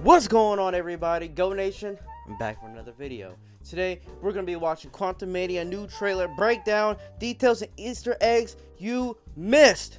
What's going on, everybody? Go Nation, I'm back for another video. Today we're going to be watching QUANTUMANIA new trailer breakdown, details and Easter eggs you missed.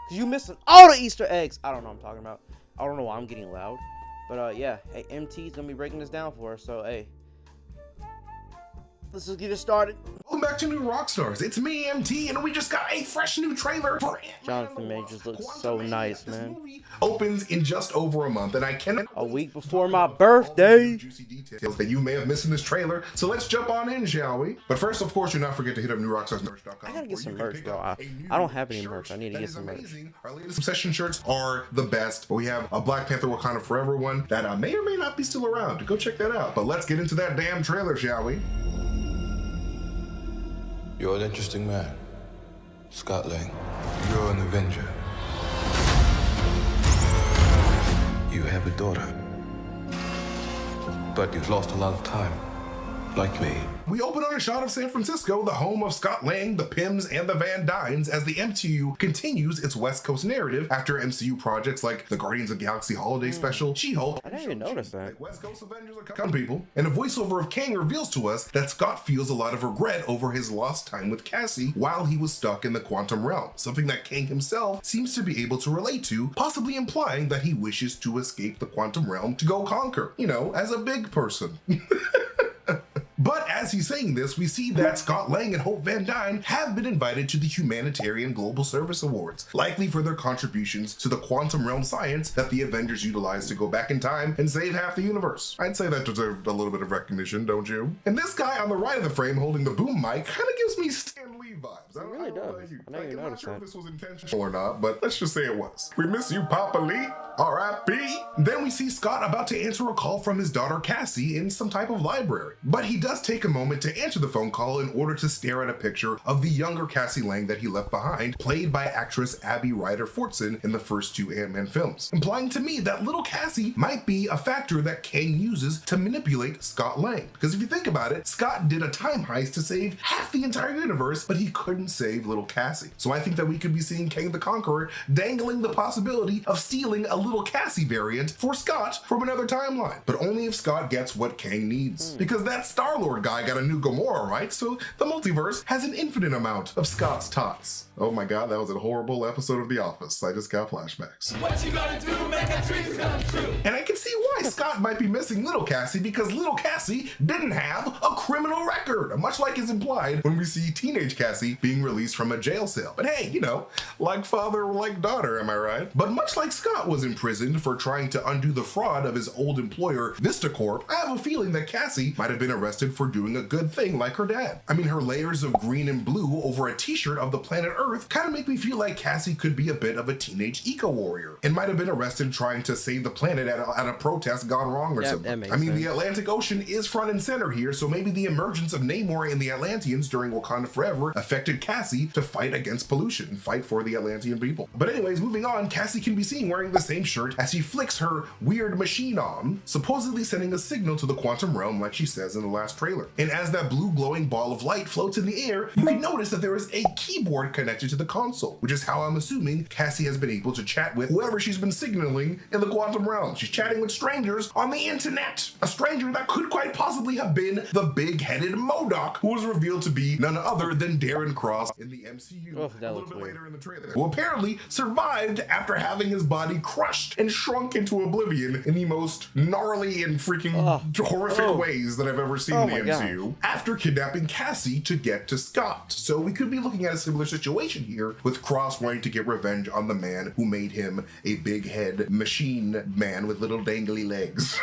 Because you missed all the Easter eggs. I don't know what I'm talking about. I don't know why I'm getting loud. But yeah, hey, MT's going to be breaking this down for us. So hey, let's just get it started. Welcome back to New Rockstars. It's me, MT, and we just got a fresh new trailer for Jonathan Majors looks so nice, man. This movie opens in just over a month, and I cannot a week before my birthday. Juicy details that you may have missed in this trailer. So let's jump on in, shall we? But first, of course, do not forget to hit up newrockstarsmerch.com. I gotta get some merch, bro. I don't have any merch. I need to get some merch. Our latest obsession shirts are the best. But we have a Black Panther Wakanda Forever one that may or may not be still around. Go check that out. But let's get into that damn trailer, shall we? You're an interesting man, Scott Lang. You're an Avenger. You have a daughter, but you've lost a lot of time, like me. We open on a shot of San Francisco, the home of Scott Lang, the Pyms, and the Van Dynes, as the MCU continues its West Coast narrative after MCU projects like the Guardians of the Galaxy Holiday Special, She-Hulk. I didn't even notice that. West Coast Avengers are coming, people. And a voiceover of Kang reveals to us that Scott feels a lot of regret over his lost time with Cassie while he was stuck in the quantum realm, something that Kang himself seems to be able to relate to, possibly implying that he wishes to escape the quantum realm to go conquer, you know, as a big person. But as he's saying this, we see that Scott Lang and Hope Van Dyne have been invited to the Humanitarian Global Service Awards, likely for their contributions to the quantum realm science that the Avengers utilized to go back in time and save half the universe. I'd say that deserved a little bit of recognition, don't you? And this guy on the right of the frame holding the boom mic kind of gives me Stan Lee vibes. It really does. I'm not sure if this was intentional or not, but let's just say it was. We miss you, Papa Lee. R.I.P. Then we see Scott about to answer a call from his daughter Cassie in some type of library. But he does take a moment to answer the phone call in order to stare at a picture of the younger Cassie Lang that he left behind, played by actress Abby Ryder Fortson in the first two Ant-Man films, implying to me that little Cassie might be a factor that Kang uses to manipulate Scott Lang. Because if you think about it, Scott did a time heist to save half the entire universe, but he couldn't save little Cassie. So I think that we could be seeing Kang the Conqueror dangling the possibility of stealing a little Cassie variant for Scott from another timeline, but only if Scott gets what Kang needs. Because that Star-Lord guy got a new Gamora, right? So the multiverse has an infinite amount of Scott's tots. Oh my god, that was a horrible episode of The Office. I just got flashbacks. What you gonna do to make a dream come true? And I can see why Scott might be missing little Cassie, because little Cassie didn't have a criminal record, much like is implied when we see teenage Cassie being released from a jail cell. But hey, you know, like father, like daughter, am I right? But much like Scott was imprisoned for trying to undo the fraud of his old employer, VistaCorp, I have a feeling that Cassie might have been arrested for doing a good thing like her dad. I mean, her layers of green and blue over a t-shirt of the planet Earth kind of make me feel like Cassie could be a bit of a teenage eco-warrior and might have been arrested trying to save the planet at a protest gone wrong or something. I mean, the Atlantic Ocean is front and center here, so maybe the emergence of Namor and the Atlanteans during Wakanda Forever affected Cassie to fight against pollution and fight for the Atlantean people. But anyways, moving on, Cassie can be seen wearing the same shirt as she flicks her weird machine on, supposedly sending a signal to the quantum realm like she says in the last trailer. And as that blue glowing ball of light floats in the air, you can notice that there is a keyboard connected to the console, which is how I'm assuming Cassie has been able to chat with whoever she's been signaling in the quantum realm. She's chatting with strangers on the internet. A stranger that could quite possibly have been the big-headed MODOK, who was revealed to be none other than Darren Cross in the MCU a little bit later in the trailer, who apparently survived after having his body crushed and shrunk into oblivion in the most gnarly and freaking horrific ways that I've ever seen in the MCU, after kidnapping Cassie to get to Scott. So we could be looking at a similar situation here, with Cross wanting to get revenge on the man who made him a big head machine man with little dangly legs.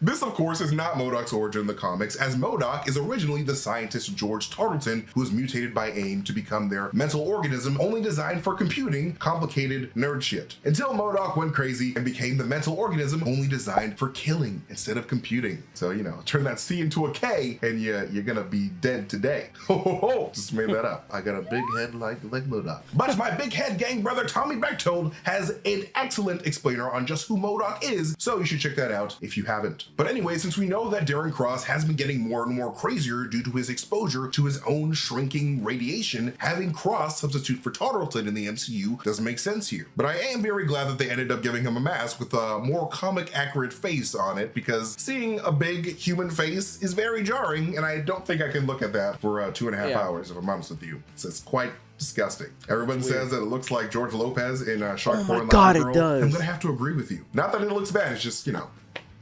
This, of course, is not MODOK's origin in the comics, as MODOK is originally the scientist George Tarleton, who was mutated by AIM to become their mental organism only designed for computing complicated nerd shit. Until MODOK went crazy and became the mental organism only designed for killing instead of computing. So, you know, turn that C into a K and you're gonna be dead today. Ho ho ho! Just made that up. I got a big head like MODOK. But my big head gang brother Tommy Bechtold has an excellent explainer on just who MODOK is, so you should check that out if you haven't. out. But anyway, since we know that Darren Cross has been getting more and more crazier due to his exposure to his own shrinking radiation, having Cross substitute for Tarleton in the MCU doesn't make sense here. But I am very glad that they ended up giving him a mask with a more comic accurate face on it, because seeing a big human face is very jarring, and I don't think I can look at that for 2.5 hours, if I'm honest with you. So it's quite disgusting. Everyone says that it looks like George Lopez in Shark Boy and God, Girl. it does. I'm gonna have to agree with you. Not that it looks bad, it's just, you know,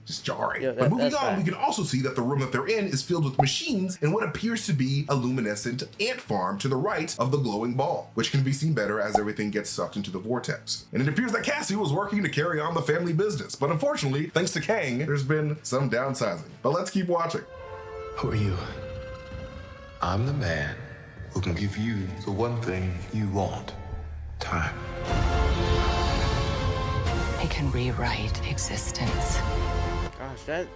just jarring. Yeah, but moving on, fine. we can also see that the room that they're in is filled with machines and what appears to be a luminescent ant farm to the right of the glowing ball, which can be seen better as everything gets sucked into the vortex. And it appears that Cassie was working to carry on the family business, but unfortunately, thanks to Kang, there's been some downsizing. But let's keep watching. Who are you? I'm the man who can give you the one thing you want. Time. I can rewrite existence Gosh, that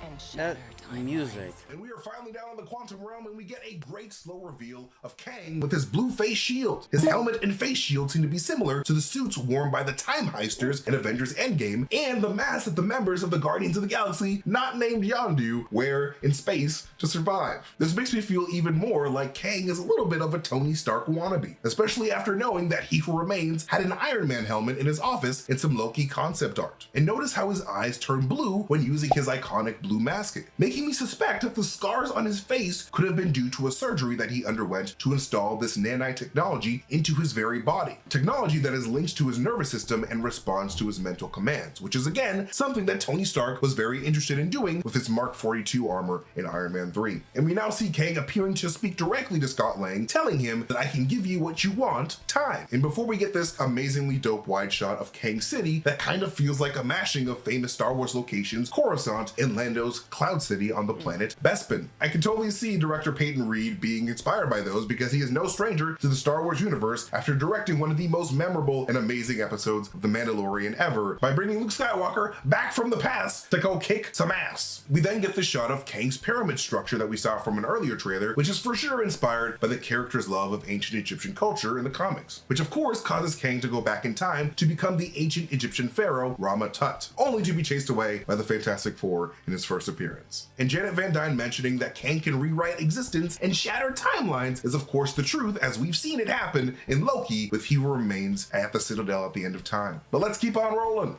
and shatter time. music. And we are finally down in the quantum realm, and we get a great slow reveal of Kang with his blue face shield. His helmet and face shield seem to be similar to the suits worn by the Time Heisters in Avengers Endgame, and the mask that the members of the Guardians of the Galaxy, not named Yondu, wear in space to survive. This makes me feel even more like Kang is a little bit of a Tony Stark wannabe, especially after knowing that He Who Remains had an Iron Man helmet in his office in some Loki concept art. And notice how his eyes turn blue when using his iconic blue masking, making me suspect that the scars on his face could have been due to a surgery that he underwent to install this nanite technology into his very body. Technology that is linked to his nervous system and responds to his mental commands, which is again something that Tony Stark was very interested in doing with his Mark 42 armor in Iron Man 3. And we now see Kang appearing to speak directly to Scott Lang, telling him that I can give you what you want, time. And before we get this amazingly dope wide shot of Kang City that kind of feels like a mashing of famous Star Wars locations, Coruscant and Lando's Cloud City on the planet Bespin. I can totally see director Peyton Reed being inspired by those, because he is no stranger to the Star Wars universe after directing one of the most memorable and amazing episodes of The Mandalorian ever by bringing Luke Skywalker back from the past to go kick some ass. We then get the shot of Kang's pyramid structure that we saw from an earlier trailer, which is for sure inspired by the character's love of ancient Egyptian culture in the comics, which of course causes Kang to go back in time to become the ancient Egyptian pharaoh Rama-Tut, only to be chased away by the Fantastic Four in his first appearance. And Janet Van Dyne mentioning that Kang can rewrite existence and shatter timelines is of course the truth, as we've seen it happen in Loki with He Who Remains at the Citadel at the end of time. But let's keep on rolling.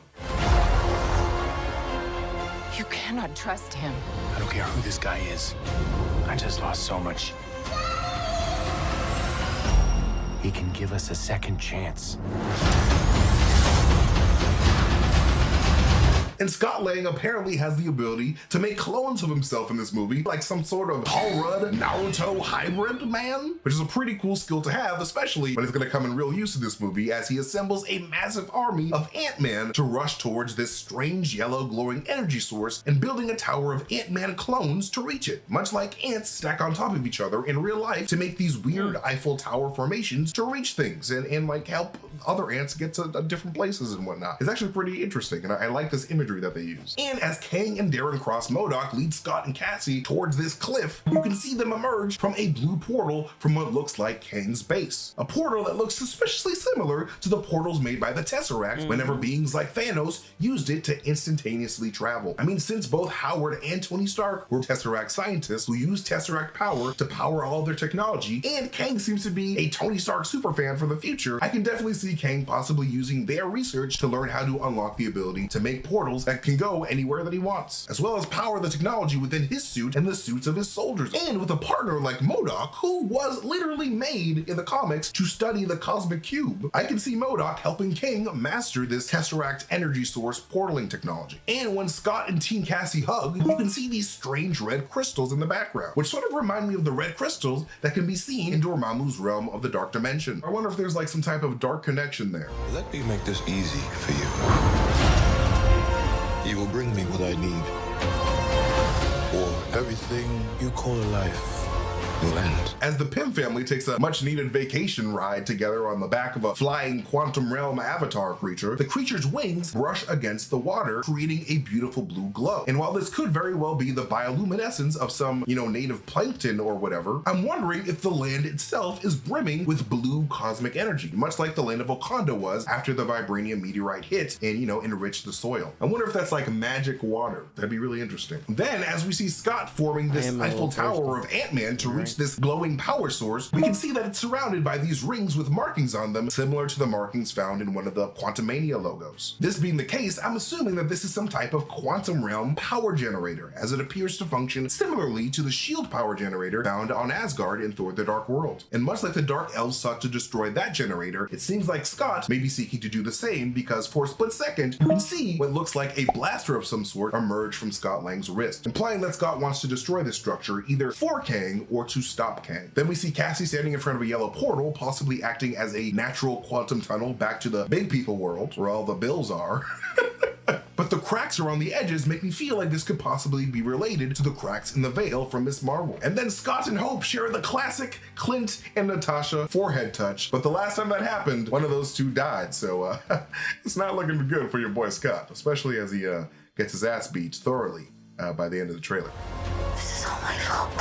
You cannot trust him. I don't care who this guy is. I just lost so much. He can give us a second chance. And Scott Lang apparently has the ability to make clones of himself in this movie, like some sort of Paul Rudd Naruto hybrid man, which is a pretty cool skill to have, especially when it's going to come in real use in this movie, as he assembles a massive army of Ant-Man to rush towards this strange yellow glowing energy source and building a tower of Ant-Man clones to reach it, much like ants stack on top of each other in real life to make these weird Eiffel Tower formations to reach things and like help other ants get to different places and whatnot. It's actually pretty interesting, and I like this imagery that they use. And as Kang and Darren Cross MODOK lead Scott and Cassie towards this cliff, you can see them emerge from a blue portal from what looks like Kang's base. A portal that looks suspiciously similar to the portals made by the Tesseract whenever beings like Thanos used it to instantaneously travel. I mean, since both Howard and Tony Stark were Tesseract scientists who used Tesseract power to power all their technology, and Kang seems to be a Tony Stark superfan for the future, I can definitely see Kang possibly using their research to learn how to unlock the ability to make portals that can go anywhere that he wants, as well as power the technology within his suit and the suits of his soldiers. And with a partner like MODOK, who was literally made in the comics to study the cosmic cube, I can see MODOK helping Kang master this Tesseract energy source portaling technology. And when Scott and Team Cassie hug, you can see these strange red crystals in the background, which sort of remind me of the red crystals that can be seen in Dormammu's realm of the Dark Dimension. I wonder if there's like some type of dark connection there. Let me make this easy for you. You will bring me what I need, or everything you call a life will end. As the Pym family takes a much-needed vacation ride together on the back of a flying quantum realm avatar creature, the creature's wings brush against the water, creating a beautiful blue glow. And while this could very well be the bioluminescence of some, native plankton or whatever, I'm wondering if the land itself is brimming with blue cosmic energy, much like the land of Wakanda was after the vibranium meteorite hit and, enriched the soil. I wonder if that's like magic water. That'd be really interesting. Then, as we see Scott forming this Eiffel Tower of Ant-Man to reach this glowing power source, we can see that it's surrounded by these rings with markings on them, similar to the markings found in one of the QUANTUMANIA logos. This being the case, I'm assuming that this is some type of quantum realm power generator, as it appears to function similarly to the shield power generator found on Asgard in Thor: The Dark World. And much like the Dark Elves sought to destroy that generator, it seems like Scott may be seeking to do the same, because for a split second, you can see what looks like a blaster of some sort emerge from Scott Lang's wrist, implying that Scott wants to destroy this structure either for Kang or to stop Kang. Then we see Cassie standing in front of a yellow portal, possibly acting as a natural quantum tunnel back to the big people world, where all the bills are. But the cracks around the edges make me feel like this could possibly be related to the cracks in the veil from Miss Marvel. And then Scott and Hope share the classic Clint and Natasha forehead touch, but the last time that happened, one of those two died, so it's not looking good for your boy Scott, especially as he gets his ass beat thoroughly by the end of the trailer. This is all my fault.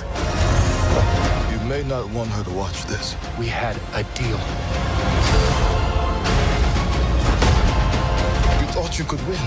You may not want her to watch this. We had a deal. You thought you could win.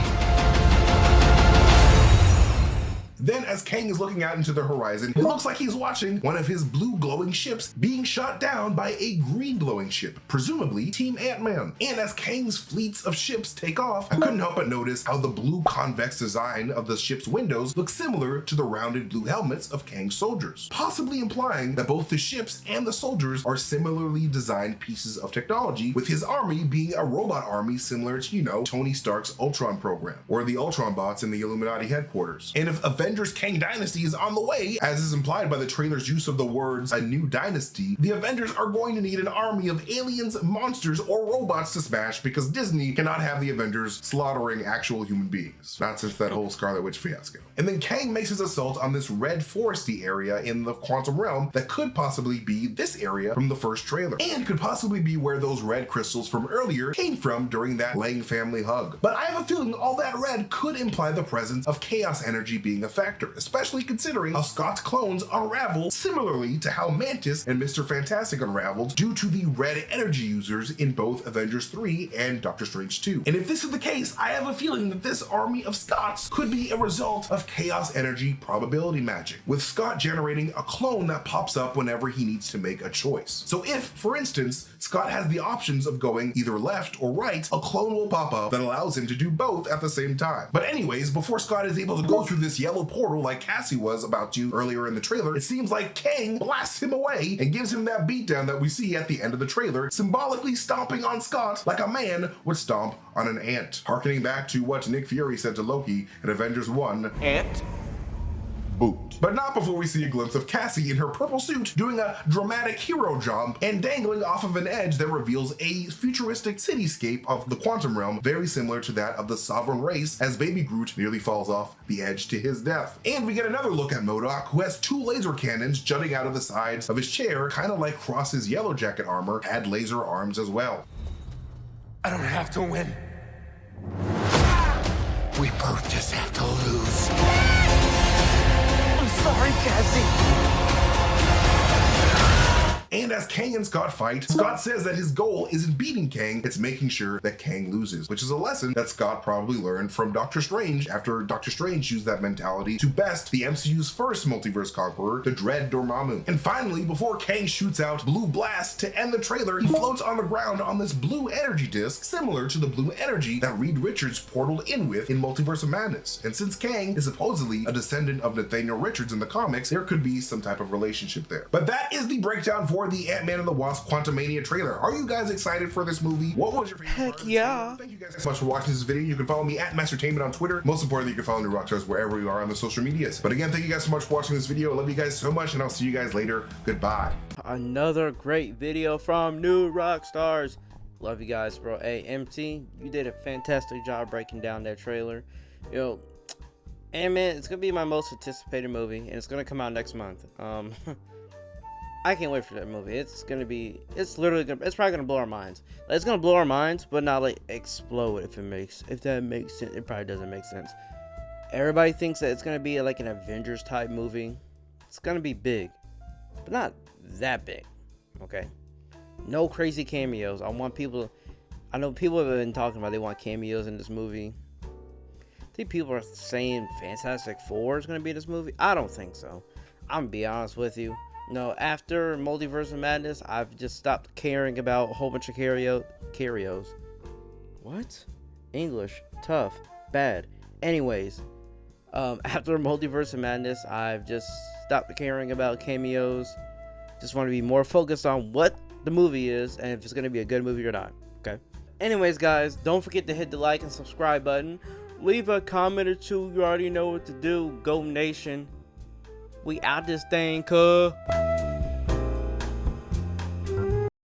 Then, as Kang is looking out into the horizon, it looks like he's watching one of his blue glowing ships being shot down by a green glowing ship, presumably Team Ant-Man. And as Kang's fleets of ships take off, I couldn't help but notice how the blue convex design of the ship's windows look similar to the rounded blue helmets of Kang's soldiers, possibly implying that both the ships and the soldiers are similarly designed pieces of technology, with his army being a robot army similar to, Tony Stark's Ultron program, or the Ultron bots in the Illuminati headquarters. And if Avengers Kang Dynasty is on the way, as is implied by the trailer's use of the words "a new dynasty," the Avengers are going to need an army of aliens, monsters, or robots to smash, because Disney cannot have the Avengers slaughtering actual human beings. Not since that whole Scarlet Witch fiasco. And then Kang makes his assault on this red foresty area in the quantum realm that could possibly be this area from the first trailer, and could possibly be where those red crystals from earlier came from during that Lang family hug. But I have a feeling all that red could imply the presence of chaos energy being a factor, especially considering how Scott's clones unravel similarly to how Mantis and Mr. Fantastic unraveled due to the red energy users in both Avengers 3 and Doctor Strange 2. And if this is the case, I have a feeling that this army of Scotts could be a result of chaos energy probability magic, with Scott generating a clone that pops up whenever he needs to make a choice. So if, for instance, Scott has the options of going either left or right, a clone will pop up that allows him to do both at the same time. But anyways, before Scott is able to go through this yellow portal like Cassie was about to earlier in the trailer, it seems like Kang blasts him away and gives him that beatdown that we see at the end of the trailer, symbolically stomping on Scott like a man would stomp on an ant, harkening back to what Nick Fury said to Loki in Avengers 1, Ant. boot. But not before we see a glimpse of Cassie in her purple suit doing a dramatic hero jump and dangling off of an edge that reveals a futuristic cityscape of the quantum realm, very similar to that of the Sovereign Race, as Baby Groot nearly falls off the edge to his death. And we get another look at MODOK, who has two laser cannons jutting out of the sides of his chair, kind of like Cross's Yellow Jacket armor had laser arms as well. I don't have to win. We both just have to lose. Sorry, Cassie. And as Kang and Scott fight, Scott says that his goal isn't beating Kang, it's making sure that Kang loses, which is a lesson that Scott probably learned from Doctor Strange after Doctor Strange used that mentality to best the MCU's first multiverse conqueror, the Dread Dormammu. And finally, before Kang shoots out Blue Blast to end the trailer, he floats on the ground on this blue energy disc, similar to the blue energy that Reed Richards portaled in with in Multiverse of Madness. And since Kang is supposedly a descendant of Nathaniel Richards in the comics, there could be some type of relationship there. But that is the breakdown for the Ant-Man and the Wasp Quantumania trailer. Are you guys excited for this movie? What was your favorite part of this trailer? Thank you guys so much for watching this video. You can follow me at Mastertainment on Twitter. Most importantly, you can follow New Rockstars wherever you are on the social medias. But again, thank you guys so much for watching this video. I love you guys so much, and I'll see you guys later. Goodbye. Another great video from New Rockstars. Love you guys, bro. Hey, MT, you did a fantastic job breaking down that trailer. Ant-Man, it's gonna be my most anticipated movie, and it's gonna come out next month. I can't wait for that movie. It's literally gonna, it's probably gonna blow our minds. Like, it's gonna blow our minds, but not like explode. If that makes sense. It probably doesn't make sense. Everybody thinks that it's gonna be like an Avengers type movie. It's gonna be big, but not that big. Okay, no crazy cameos. I know people have been talking about they want cameos in this movie. I think people are saying Fantastic Four is gonna be in this movie. I don't think so. I'm gonna be honest with you. No, after Multiverse of Madness, I've just stopped caring about a whole bunch of cameos. What? English, tough, bad. Anyways, after Multiverse of Madness, I've just stopped caring about cameos. Just want to be more focused on what the movie is and if it's going to be a good movie or not. Okay? Anyways, guys, don't forget to hit the like and subscribe button. Leave a comment or two. You already know what to do. Go Nation. We out this thing, cuh.